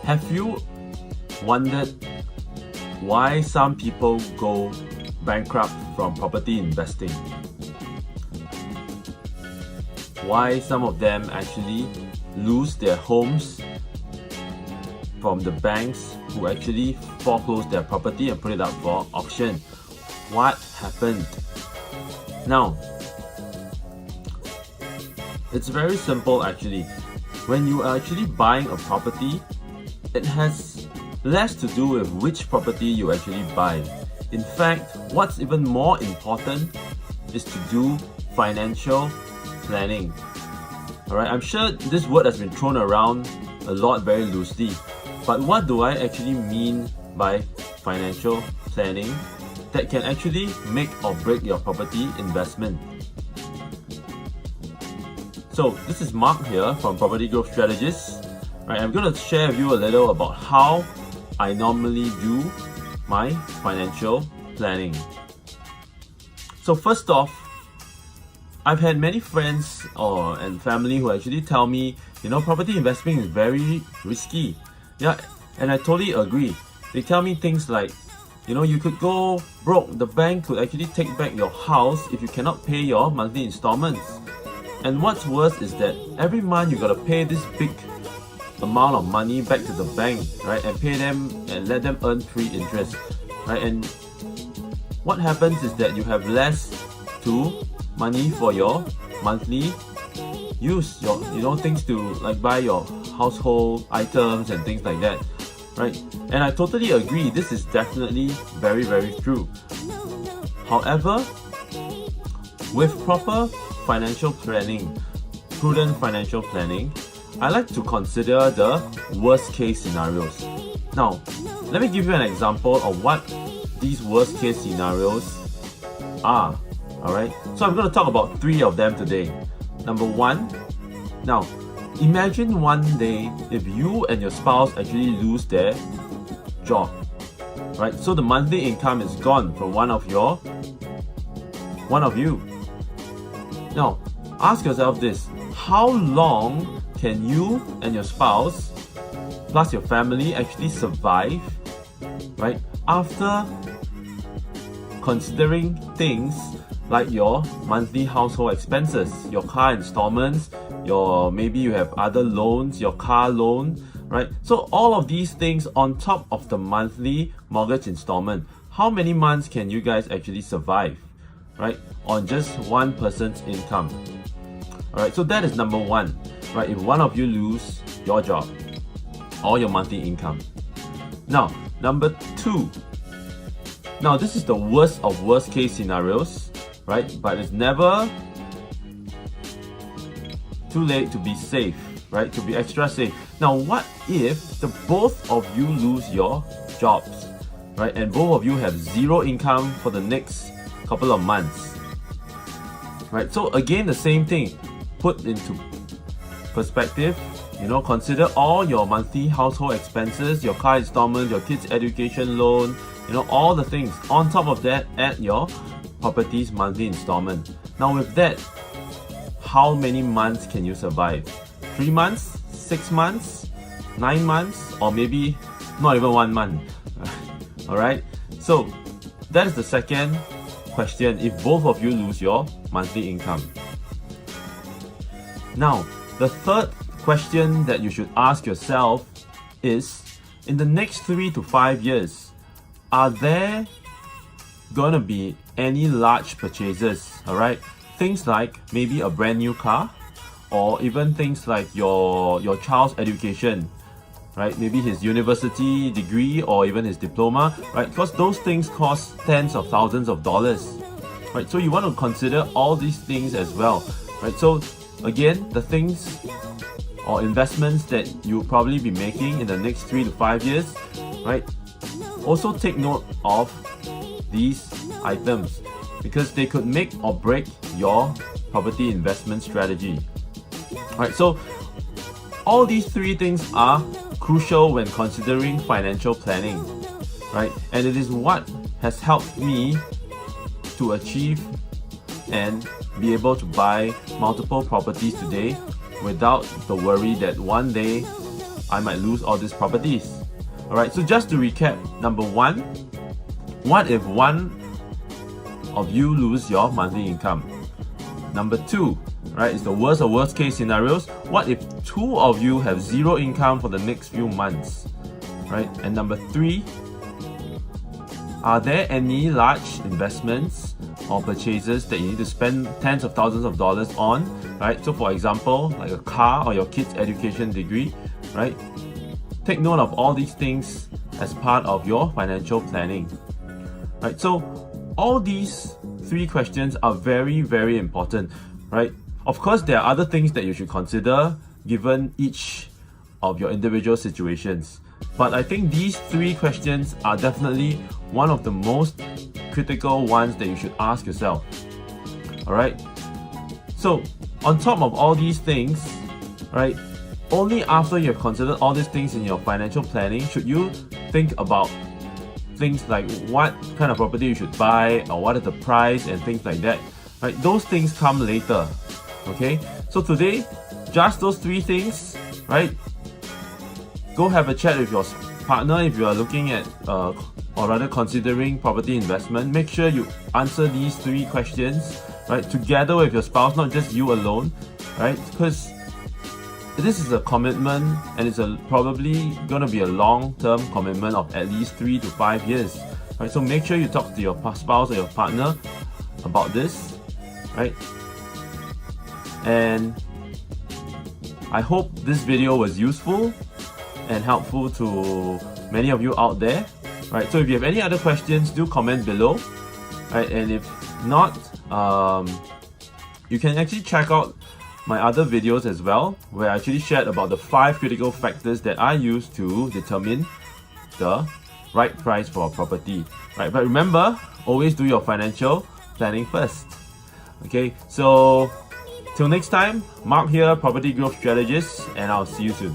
Have you wondered why some people go bankrupt from property investing? Why some of them actually lose their homes from the banks who actually foreclose their property and put it up for auction? What happened? Now, it's very simple actually. When you are actually buying a property, it has less to do with which property you actually buy. In fact, what's even more important is to do financial planning. Alright, I'm sure this word has been thrown around a lot very loosely, but what do I actually mean by financial planning that can actually make or break your property investment? So this is Mark here from Property Growth Strategist. Right, I'm going to share with you a little about how I normally do my financial planning. So first off, I've had many friends and family who actually tell me, property investing is very risky. Yeah, and I totally agree. They tell me things like, you could go broke. The bank could actually take back your house if you cannot pay your monthly installments. And what's worse is that every month you gotta pay this big amount of money back to the bank, right? And pay them and let them earn free interest, right? And what happens is that you have less money for your monthly use, things to like buy your household items and things like that, right? And I totally agree, this is definitely very, very true. However, with proper financial planning, prudent financial planning, I like to consider the worst case scenarios. Now, let me give you an example of what these worst case scenarios are. Alright, so I'm going to talk about 3 of them today. Number 1, now imagine one day if you and your spouse actually lose their job. Right, so the monthly income is gone from one of you. Now, ask yourself this: how long can you and your spouse plus your family actually survive, right, after considering things like your monthly household expenses, your car installments, maybe you have other loans, your car loan, right? So all of these things on top of the monthly mortgage installment, how many months can you guys actually survive, right, on just one person's income? Alright, so that is number 1, right? If one of you lose your job or your monthly income. Now, number 2. Now, this is the worst of worst case scenarios, right? But it's never too late to be safe, right? To be extra safe. Now, what if the both of you lose your jobs, right? And both of you have 0 income for the next couple of months, right? So again, the same thing. Put into perspective, consider all your monthly household expenses, your car installment, your kids' education loan, all the things. On top of that, add your property's monthly installment. Now with that, how many months can you survive? 3 months? 6 months? 9 months? Or maybe not even 1 month? Alright, so that is the second question if both of you lose your monthly income. Now, the third question that you should ask yourself is, in the next 3 to 5 years, are there gonna be any large purchases? Alright, things like maybe a brand new car, or even things like your child's education, right? Maybe his university degree or even his diploma, right? Because those things cost tens of thousands of dollars, right? So you want to consider all these things as well, right? So again, the things or investments that you'll probably be making in the next 3 to 5 years, right? Also take note of these items because they could make or break your property investment strategy. Alright, so all these 3 things are crucial when considering financial planning, right? And it is what has helped me to achieve and be able to buy multiple properties today without the worry that one day I might lose all these properties. Alright, so just to recap, number one, what if one of you lose your monthly income? Number two, right, is the worst of worst case scenarios. What if two of you have zero income for the next few months? Right? And number three, are there any large investments or purchases that you need to spend tens of thousands of dollars on? Right? So for example, like a car or your kid's education degree, right? Take note of all these things as part of your financial planning. Right? So all these three questions are very, very important, right? Of course, there are other things that you should consider given each of your individual situations. But I think these three questions are definitely one of the most critical ones that you should ask yourself. Alright? So, on top of all these things, right, only after you've considered all these things in your financial planning should you think about things like what kind of property you should buy or what is the price and things like that. Right? Those things come later. Okay? So today, just those three things, right? Go have a chat with your partner if you are looking at or rather considering property investment. Make sure you answer these three questions, right, together with your spouse, not just you alone, right? Because this is a commitment and it's probably going to be a long-term commitment of at least 3 to 5 years, right? So make sure you talk to your spouse or your partner about this, right? And I hope this video was useful and helpful to many of you out there, right? So if you have any other questions, do comment below, right? And if not, you can actually check out my other videos as well, where I actually shared about the 5 critical factors that I use to determine the right price for a property, right? But remember, always do your financial planning first. Okay, so till next time, Mark here, Property Growth Strategist, and I'll see you soon.